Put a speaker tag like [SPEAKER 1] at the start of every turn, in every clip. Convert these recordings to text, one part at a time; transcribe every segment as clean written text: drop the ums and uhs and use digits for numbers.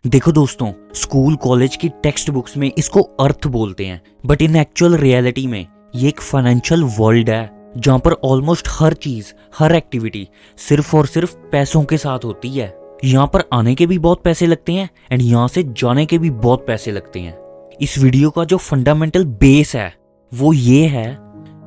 [SPEAKER 1] देखो दोस्तों, school college की टेक्स्ट बुक्स में इसको अर्थ बोलते हैं, बट इन एक्चुअल रियलिटी में ये एक फाइनेंशियल वर्ल्ड है जहाँ पर ऑलमोस्ट हर चीज, हर एक्टिविटी सिर्फ और सिर्फ पैसों के साथ होती है। यहाँ पर आने के भी बहुत पैसे लगते हैं एंड यहाँ से जाने के भी बहुत पैसे लगते हैं। इस वीडियो का जो फंडामेंटल बेस है वो ये है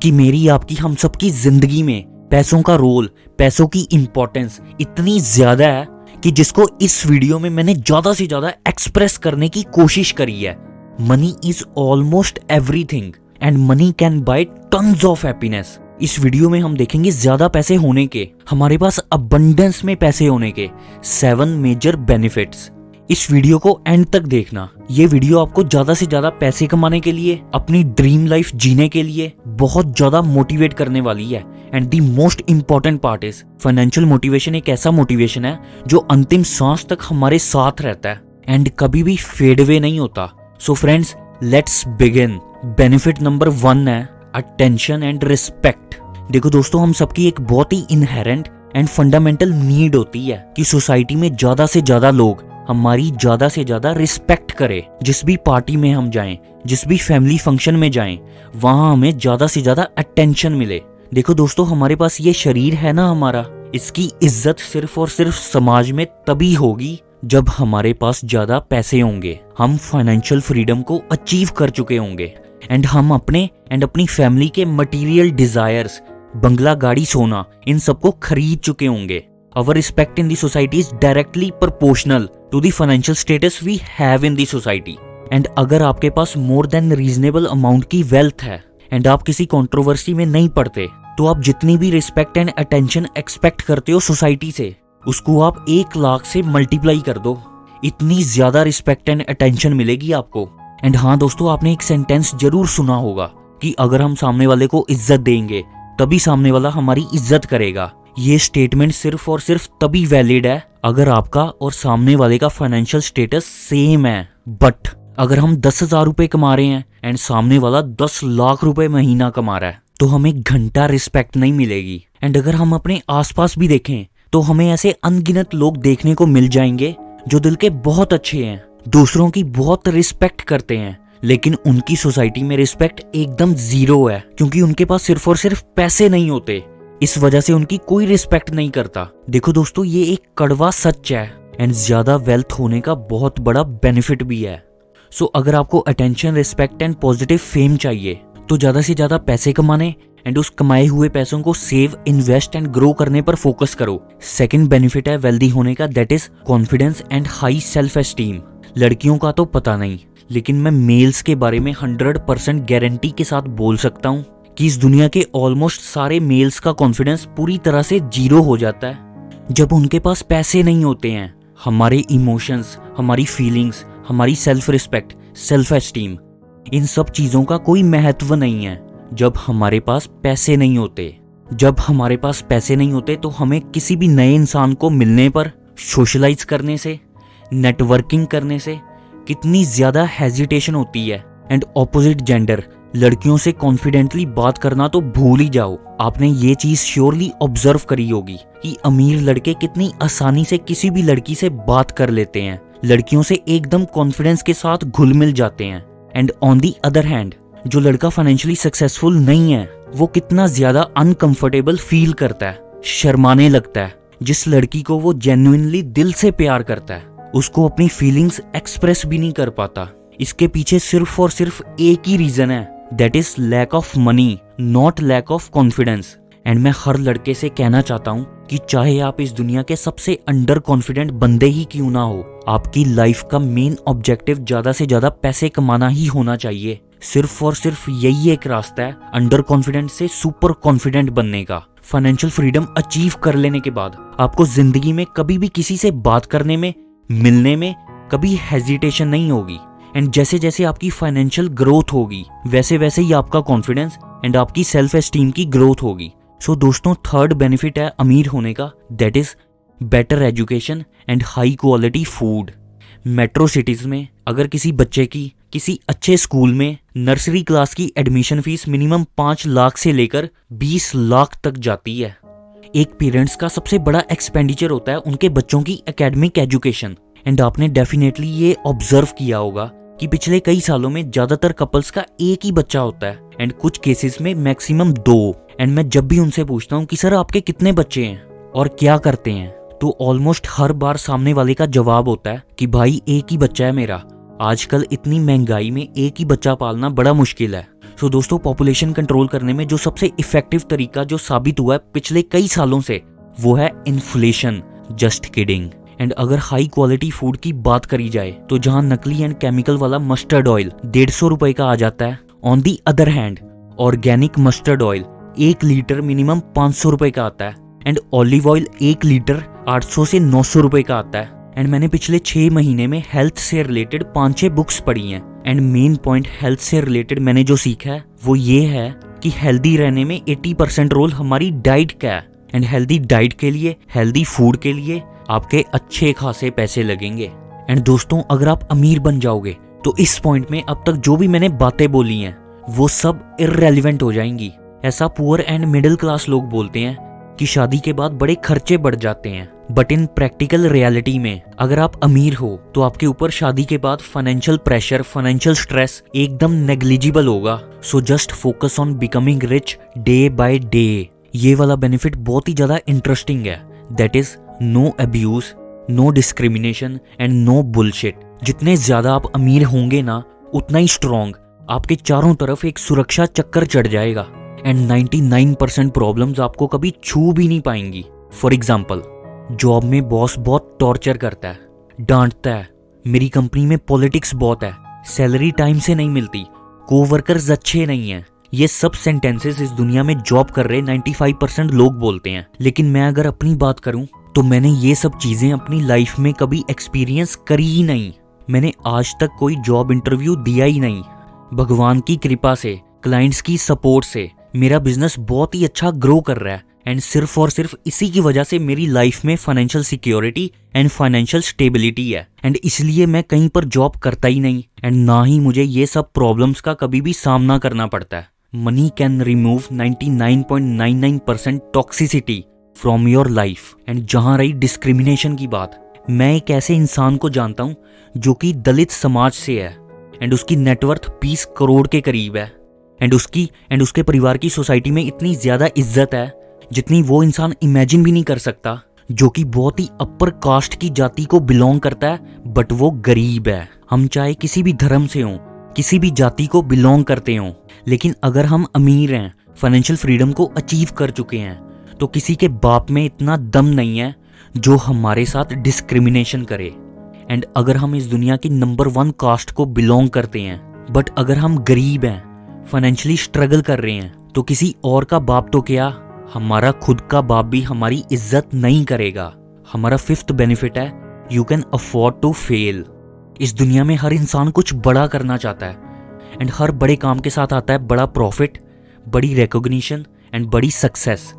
[SPEAKER 1] कि मेरी, आपकी, हम सबकी जिंदगी में पैसों का रोल, पैसों की इंपॉर्टेंस इतनी ज्यादा है कि जिसको इस वीडियो में मैंने ज्यादा से ज्यादा एक्सप्रेस करने की कोशिश करी है। Money is almost everything and money can buy tons of happiness. इस वीडियो में हम देखेंगे ज्यादा पैसे होने के, हमारे पास अबंडेंस में पैसे होने के 7 मेजर बेनिफिट्स। इस वीडियो को एंड तक देखना। ये वीडियो आपको ज्यादा से ज्यादा पैसे कमाने के लिए, अपनी ड्रीम लाइफ जीने के लिए बहुत ज्यादा मोटिवेट करने वाली है। And the most important part is, financial motivation एक ऐसा मोटिवेशन है जो अंतिम सांस तक हमारे साथ रहता है एंड कभी भी फेड अवे नहीं होता। So friends, let's begin. Benefit number 1 है अटेंशन एंड रिस्पेक्ट। देखो दोस्तों, हम सबकी एक बहुत ही इनहेरेंट एंड फंडामेंटल नीड होती है कि सोसाइटी में ज्यादा से ज्यादा लोग हमारी ज्यादा से ज्यादा रिस्पेक्ट करें। जिस भी पार्टी में हम जाएं, जिस भी फैमिली फंक्शन में जाएं, वहां हमें ज्यादा से ज्यादा अटेंशन मिले। देखो दोस्तों, हमारे पास ये शरीर है ना हमारा, इसकी इज्जत सिर्फ और सिर्फ समाज में तभी होगी जब हमारे पास ज्यादा पैसे होंगे, हम फाइनेंशियल फ्रीडम को अचीव कर चुके होंगे एंड हम अपने एंड अपनी फैमिली के मटेरियल डिजायर्स, बंगला, गाड़ी, सोना, इन सबको खरीद चुके होंगे। Our respect in the society is directly proportional to the financial status we have in the society. And अगर आपके पास more than reasonable amount की wealth है and आप किसी controversy में नहीं पड़ते, तो आप जितनी भी respect and attention expect करते हो सोसाइटी से, उसको आप 1 लाख से मल्टीप्लाई कर दो। इतनी ज्यादा रिस्पेक्ट एंड अटेंशन मिलेगी आपको। एंड हाँ दोस्तों, आपने एक सेंटेंस जरूर सुना होगा कि अगर हम सामने वाले को इज्जत देंगे तभी सामने वाला हमारी इज्जत करेगा। ये स्टेटमेंट सिर्फ और सिर्फ तभी वैलिड है अगर आपका और सामने वाले का फाइनेंशियल स्टेटस सेम है। बट अगर हम 10,000 रुपए कमा रहे हैं एंड सामने वाला 10 लाख रुपए महीना कमा रहा है, तो हमें घंटा रिस्पेक्ट नहीं मिलेगी। एंड अगर हम अपने आसपास भी देखें तो हमें ऐसे अनगिनत लोग देखने को मिल जाएंगे जो दिल के बहुत अच्छे हैं, दूसरों की बहुत रिस्पेक्ट करते हैं, लेकिन उनकी सोसाइटी में रिस्पेक्ट एकदम जीरो है क्योंकि उनके पास सिर्फ और सिर्फ पैसे नहीं होते। इस वजह से उनकी कोई रिस्पेक्ट नहीं करता। देखो दोस्तों, ये एक कड़वा सच है एंड ज्यादा वेल्थ होने का बहुत बड़ा बेनिफिट भी है। सो अगर आपको attention, respect and positive fame चाहिए तो ज्यादा से ज्यादा पैसे कमाने एंड उस कमाए हुए पैसों को सेव, इन्वेस्ट एंड ग्रो करने पर फोकस करो। सेकंड बेनिफिट है वेल्दी होने का, that is confidence and high self esteem. लड़कियों का तो पता नहीं, लेकिन मैं मेल्स के बारे में 100% गारंटी के साथ बोल सकता हूँ कि इस दुनिया के ऑलमोस्ट सारे मेल्स का कॉन्फिडेंस पूरी तरह से जीरो हो जाता है जब उनके पास पैसे नहीं होते हैं। हमारे इमोशंस, हमारी फीलिंग्स, हमारी सेल्फ रिस्पेक्ट, सेल्फ एस्टीम, इन सब चीजों का कोई महत्व नहीं है जब हमारे पास पैसे नहीं होते। जब हमारे पास पैसे नहीं होते तो हमें किसी भी नए इंसान को मिलने पर, सोशलाइज करने से, नेटवर्किंग करने से कितनी ज्यादा हेजिटेशन होती है। एंड ऑपोजिट जेंडर लड़कियों से कॉन्फिडेंटली बात करना तो भूल ही जाओ। आपने ये चीज श्योरली ऑब्जर्व करी होगी कि अमीर लड़के कितनी आसानी से किसी भी लड़की से बात कर लेते हैं, लड़कियों से एकदम कॉन्फिडेंस के साथ घुल मिल जाते हैं। And on the other hand, जो लड़का फाइनेंशियली सक्सेसफुल नहीं है वो कितना ज्यादा अनकंफर्टेबल फील करता है, शर्माने लगता है। जिस लड़की को वो जेन्युइनली दिल से प्यार करता है उसको अपनी फीलिंग्स एक्सप्रेस भी नहीं कर पाता। इसके पीछे सिर्फ और सिर्फ एक ही रीजन है, that is lack of money, not lack of confidence. And मैं हर लड़के से कहना चाहता हूँ कि चाहे आप इस दुनिया के सबसे अंडर कॉन्फिडेंट बंदे ही क्यों ना हो, आपकी लाइफ का मेन ऑब्जेक्टिव ज्यादा से ज्यादा पैसे कमाना ही होना चाहिए। सिर्फ और सिर्फ यही एक रास्ता है अंडर कॉन्फिडेंट से सुपर कॉन्फिडेंट बनने का। फाइनेंशियल फ्रीडम अचीव कर लेने के बाद आपको जिंदगी में कभी भी किसी से बात करने में, मिलने में कभी हेजिटेशन नहीं होगी। एंड जैसे जैसे आपकी फाइनेंशियल ग्रोथ होगी वैसे वैसे ही आपका कॉन्फिडेंस एंड आपकी सेल्फ एस्टीम की ग्रोथ होगी। सो दोस्तों, थर्ड बेनिफिट है अमीर होने का, that is better education and high quality food. Metro cities में अगर किसी बच्चे की किसी अच्छे स्कूल में नर्सरी क्लास की एडमिशन फीस मिनिमम 5 लाख से लेकर 20 लाख तक जाती है। एक पेरेंट्स का सबसे बड़ा एक्सपेंडिचर होता है उनके बच्चों की एकेडमिक एजुकेशन। एंड आपने डेफिनेटली ये ऑब्जर्व किया होगा कि पिछले कई सालों में ज्यादातर कपल्स का एक ही बच्चा होता है एंड कुछ केसेस में मैक्सिमम 2। एंड मैं जब भी उनसे पूछता हूँ कि सर आपके कितने बच्चे हैं और क्या करते हैं, तो ऑलमोस्ट हर बार सामने वाले का जवाब होता है कि भाई एक ही बच्चा है मेरा। आजकल इतनी महंगाई में एक ही बच्चा पालना बड़ा मुश्किल है। सो दोस्तों, पॉपुलेशन कंट्रोल करने में जो सबसे इफेक्टिव तरीका जो साबित हुआ है पिछले कई सालों से, वो है इन्फ्लेशन। Just kidding. एंड अगर हाई क्वालिटी फूड की बात करी जाए तो जहां नकली एंड केमिकल वाला मस्टर्ड ऑयल 150 रुपए का आ जाता है, on the other hand organic mustard oil 1 litre minimum 500 रुपए का आता है एंड ऑलिव ऑयल 1 लीटर 800 से 900 रुपए का आता है। एंड मैंने पिछले 6 महीने में हेल्थ से रिलेटेड 5-6 बुक्स पढ़ी हैं एंड मेन पॉइंट हेल्थ से रिलेटेड मैंने जो सीखा है वो ये है कि हेल्दी रहने में 80% रोल हमारी डाइट का है। एंड हेल्दी डाइट के लिए, हेल्दी फूड के लिए आपके अच्छे खासे पैसे लगेंगे। एंड दोस्तों, अगर आप अमीर बन जाओगे तो इस पॉइंट में अब तक जो भी मैंने बातें बोली हैं वो सब इररेलेवेंट हो जाएंगी। ऐसा पुअर एंड मिडिल क्लास लोग बोलते हैं कि शादी के बाद बड़े खर्चे बढ़ जाते हैं, बट इन प्रैक्टिकल रियलिटी में अगर आप अमीर हो तो आपके ऊपर शादी के बाद फाइनेंशियल प्रेशर, फाइनेंशियल स्ट्रेस एकदम नेग्लिजिबल होगा। So just focus on becoming rich day by day. ये वाला बेनिफिट बहुत ही ज्यादा इंटरेस्टिंग है, that is no abuse, no discrimination and no bullshit. जितने ज्यादा आप अमीर होंगे ना, उतना ही स्ट्रॉन्ग आपके चारों तरफ एक सुरक्षा चक्कर चढ़ जाएगा एंड 99% प्रॉब्लम्स आपको कभी छू भी नहीं पाएंगी। फॉर एग्जाम्पल, जॉब में बॉस बहुत टॉर्चर करता है, डांटता है, मेरी कंपनी में पॉलिटिक्स बहुत है, सैलरी टाइम से नहीं मिलती, कोवर्कर्स अच्छे नहीं हैं। ये सब सेंटेंसेस इस दुनिया में जॉब कर रहे 95% लोग बोलते हैं। लेकिन मैं अगर अपनी बात करूं तो मैंने ये सब चीजें अपनी लाइफ में कभी एक्सपीरियंस करी ही नहीं। मैंने आज तक कोई जॉब इंटरव्यू दिया ही नहीं। भगवान की कृपा से, क्लाइंट्स की सपोर्ट से मेरा बिजनेस बहुत ही अच्छा ग्रो कर रहा है एंड सिर्फ और सिर्फ इसी की वजह से मेरी लाइफ में financial security and financial stability है। एंड इसलिए मैं कहीं पर जॉब करता ही नहीं एंड ना ही मुझे ये सब प्रॉब्लम्स का कभी भी सामना करना पड़ता है। Money can remove 99.99% toxicity from your life. And जहां रही डिस्क्रिमिनेशन की बात, मैं एक ऐसे इंसान को जानता हूं जो कि दलित समाज से है एंड उसकी नेटवर्थ 20 करोड़ के करीब है एंड उसके परिवार की सोसाइटी में इतनी ज्यादा इज्जत है जितनी वो इंसान इमेजिन भी नहीं कर सकता, जो कि बहुत ही अपर कास्ट की जाति को बिलोंग करता है, बट वो गरीब है। हम चाहे किसी भी धर्म से हों, किसी भी जाति को बिलोंग करते हों, लेकिन अगर हम अमीर हैं, फाइनेंशियल फ्रीडम को अचीव कर चुके हैं, तो किसी के बाप में इतना दम नहीं है जो हमारे साथ डिस्क्रिमिनेशन करे। एंड अगर हम इस दुनिया की नंबर 1 कास्ट को बिलोंग करते हैं, बट अगर हम गरीब हैं, फाइनेंशियली स्ट्रगल कर रहे हैं, तो किसी और का बाप तो क्या, हमारा खुद का बाप भी हमारी इज्जत नहीं करेगा। हमारा 5th बेनिफिट है, you can afford to fail. इस दुनिया में हर इंसान कुछ बड़ा करना चाहता है एंड हर बड़े काम के साथ आता है बड़ा प्रॉफिट, बड़ी रिकॉग्निशन एंड बड़ी सक्सेस।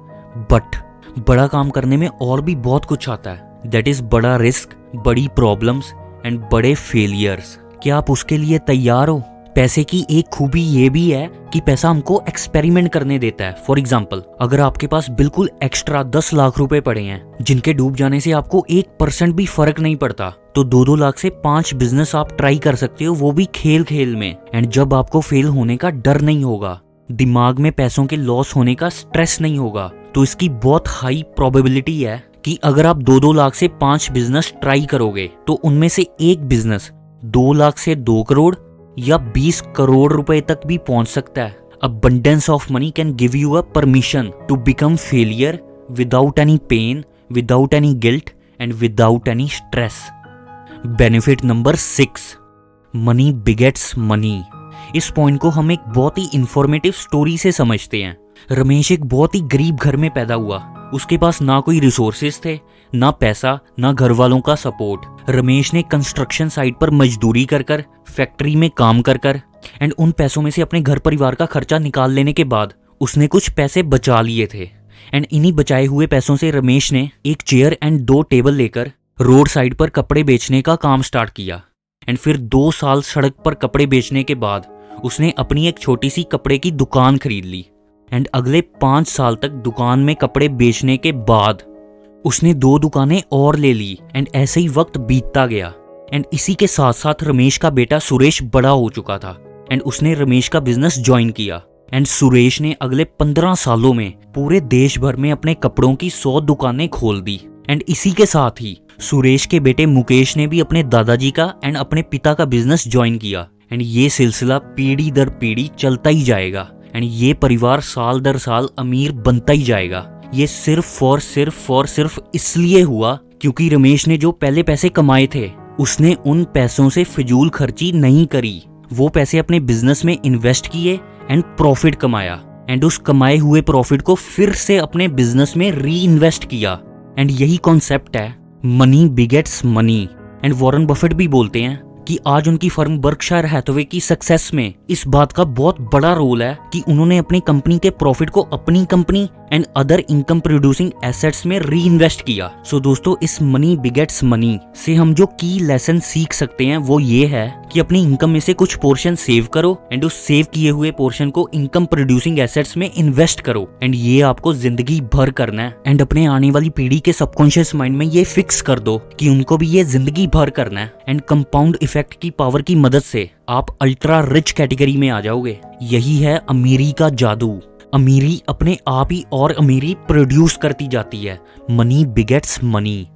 [SPEAKER 1] बट बड़ा काम करने में और भी बहुत कुछ आता है, दैट इज बड़ा रिस्क, बड़ी प्रॉब्लम्स एंड बड़े फेलियर्स। क्या आप उसके लिए तैयार हो? पैसे की एक खूबी ये भी है कि पैसा हमको एक्सपेरिमेंट करने देता है। फॉर एग्जाम्पल, अगर आपके पास बिल्कुल एक्स्ट्रा 10 लाख रुपए पड़े हैं जिनके डूब जाने से आपको 1% भी फर्क नहीं पड़ता, तो 2-2 लाख से 5 बिजनेस आप ट्राई कर सकते हो, वो भी खेल खेल में। एंड जब आपको फेल होने का डर नहीं होगा, दिमाग में पैसों के लॉस होने का स्ट्रेस नहीं होगा, तो इसकी बहुत हाई प्रोबेबिलिटी है कि अगर आप 2-2 लाख से 5 बिजनेस ट्राई करोगे तो उनमें से एक बिजनेस 2 लाख से 2 करोड़ या 20 करोड़ रुपए तक भी पहुंच सकता है। Abundance of money can give you a permission to become failure without any pain, without any guilt and without any stress. Benefit number 6, money begets money. इस पॉइंट को हम एक बहुत ही इंफॉर्मेटिव स्टोरी से समझते हैं। रमेश एक बहुत ही गरीब घर में पैदा हुआ। उसके पास ना कोई रिसोर्सेज थे, ना पैसा, ना घर वालों का सपोर्ट। रमेश ने कंस्ट्रक्शन साइट पर मजदूरी कर फैक्ट्री में काम कर एंड उन पैसों में से अपने घर परिवार का खर्चा निकाल लेने के बाद उसने कुछ पैसे बचा लिए थे। एंड इन्हीं बचाए हुए पैसों से रमेश ने एक चेयर एंड 2 टेबल लेकर रोड साइड पर कपड़े बेचने का काम स्टार्ट किया। एंड फिर 2 साल सड़क पर कपड़े बेचने के बाद उसने अपनी एक छोटी सी कपड़े की दुकान खरीद ली। एंड अगले 5 साल तक दुकान में कपड़े बेचने के बाद उसने 2 दुकानें और ले ली एंड ऐसे ही वक्त बीतता गया। एंड इसी के साथ साथ रमेश का बेटा सुरेश बड़ा हो चुका था एंड उसने रमेश का बिजनेस ज्वाइन किया। एंड सुरेश ने अगले 15 सालों में पूरे देश भर में अपने कपड़ों की 100 दुकानें खोल दी। एंड इसी के साथ ही सुरेश के बेटे मुकेश ने भी अपने दादाजी का एंड अपने पिता का बिजनेस ज्वाइन किया। एंड ये सिलसिला पीढ़ी दर पीढ़ी चलता ही जाएगा एंड ये परिवार साल दर साल अमीर बनता ही जाएगा। ये सिर्फ और सिर्फ इसलिए हुआ क्योंकि रमेश ने जो पहले पैसे कमाए थे उसने उन पैसों से फिजूल खर्ची नहीं करी। वो पैसे अपने बिजनेस में इन्वेस्ट किए एंड प्रॉफिट कमाया एंड उस कमाए हुए प्रॉफिट को फिर से अपने बिजनेस में री इन्वेस्ट किया। एंड यही कॉन्सेप्ट है money begets money. And Warren Buffett भी बोलते हैं कि आज उनकी फर्म बर्कशायर हैथवे की सक्सेस में इस बात का बहुत बड़ा रोल है कि उन्होंने अपनी कंपनी के प्रॉफिट को अपनी company and other income producing assets में री इन्वेस्ट किया। सो दोस्तों, इस मनी बिगेट्स मनी से हम जो की लेसन सीख सकते हैं वो ये है कि अपनी इनकम में से कुछ पोर्शन सेव करो एंड उस सेव किए हुए पोर्शन को इनकम प्रोड्यूसिंग एसेट्स में इन्वेस्ट करो। एंड ये आपको जिंदगी भर करना है एंड अपने आने वाली पीढ़ी के सबकॉन्शियस माइंड में ये फिक्स कर दो कि उनको भी ये जिंदगी भर करना है। एंड कंपाउंड इफेक्ट की पावर की मदद से आप अल्ट्रा रिच कैटेगरी में आ जाओगे। यही है अमीरी का जादू। अमीरी अपने आप ही और अमीरी प्रोड्यूस करती जाती है। Money begets money.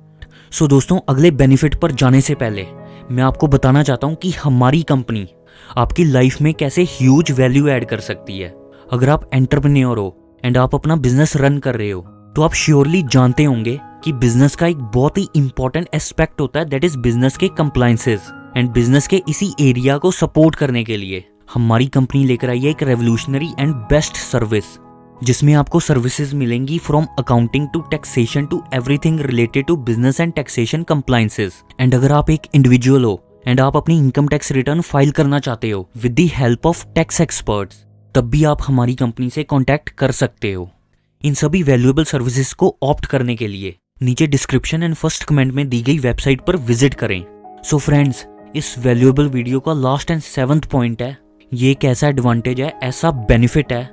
[SPEAKER 1] सो दोस्तों, अगले बेनिफिट पर जाने से पहले मैं आपको बताना चाहता हूँ कि हमारी कंपनी आपकी लाइफ में कैसे ह्यूज वैल्यू ऐड कर सकती है। अगर आप एंटरप्रेन्योर हो एंड आप अपना बिजनेस रन कर रहे हो तो आप श्योरली जानते होंगे कि बिजनेस का एक बहुत ही इंपॉर्टेंट एस्पेक्ट होता है, दैट इज बिजनेस के कंप्लायंसेस। एंड बिजनेस के इसी एरिया को सपोर्ट करने के लिए हमारी कंपनी लेकर आई है एक रेवोल्यूशनरी एंड बेस्ट सर्विस, जिसमें आपको सर्विसेज मिलेंगी from accounting to taxation to everything related to business and taxation compliances. And अगर आप एक इंडिविजुअल हो एंड आप अपनी इनकम टैक्स रिटर्न फाइल करना चाहते हो with the help of tax experts, तब भी आप हमारी कंपनी से कॉन्टैक्ट कर सकते हो। इन सभी वैल्यूएबल सर्विसेज को ऑप्ट करने के लिए नीचे डिस्क्रिप्शन एंड फर्स्ट कमेंट में दी गई वेबसाइट पर विजिट करें। सो फ्रेंड्स, इस वैल्यूएबल वीडियो का लास्ट एंड 7th पॉइंट है, ये एक ऐसा एडवांटेज है, ऐसा बेनिफिट है,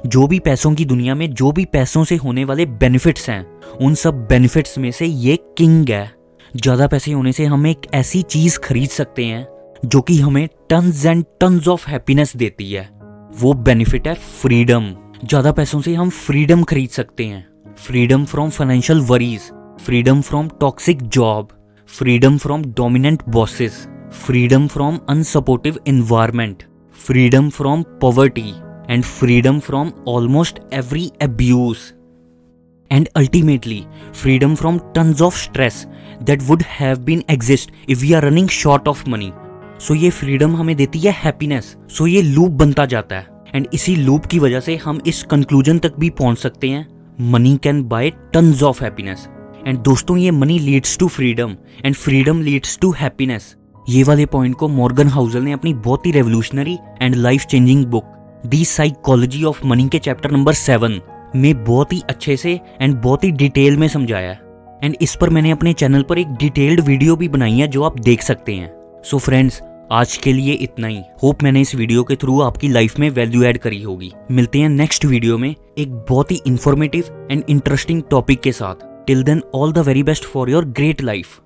[SPEAKER 1] जो भी पैसों की दुनिया में जो भी पैसों से होने वाले बेनिफिट्स हैं उन सब बेनिफिट्स में से ये किंग है। ज्यादा पैसे होने से हम एक ऐसी चीज खरीद सकते हैं जो कि हमें tons and tons of happiness देती है। वो बेनिफिट है फ्रीडम। ज्यादा पैसों से हम फ्रीडम खरीद सकते हैं। Freedom from financial worries, freedom from toxic job, freedom from dominant bosses, freedom from unsupportive environment, freedom from poverty, and freedom from almost every abuse, and ultimately freedom from tons of stress that would have been exist if we are running short of money. So ये freedom हमें देती है happiness. So ये loop बनता जाता है and इसी loop की वजह से हम इस conclusion तक भी पहुंच सकते हैं, money can buy tons of happiness. And दोस्तों, ये money leads to freedom and freedom leads to happiness. ये वाले पॉइंट को मॉर्गन हाउसल ने अपनी बहुत ही revolutionary and life changing book the psychology of money के चैप्टर नंबर 7 में बहुत ही अच्छे से एंड बहुत ही डिटेल में समझाया है। एंड इस पर मैंने अपने चैनल पर एक डिटेल्ड वीडियो भी बनाई है जो आप देख सकते हैं। सो फ्रेंड्स, आज के लिए इतना ही। होप मैंने इस वीडियो के थ्रू आपकी लाइफ में वैल्यू ऐड करी होगी। मिलते हैं नेक्स्ट वीडियो में एक बहुत ही इंफॉर्मेटिव एंड इंटरेस्टिंग टॉपिक के साथ। Till then, all the very best for your great life.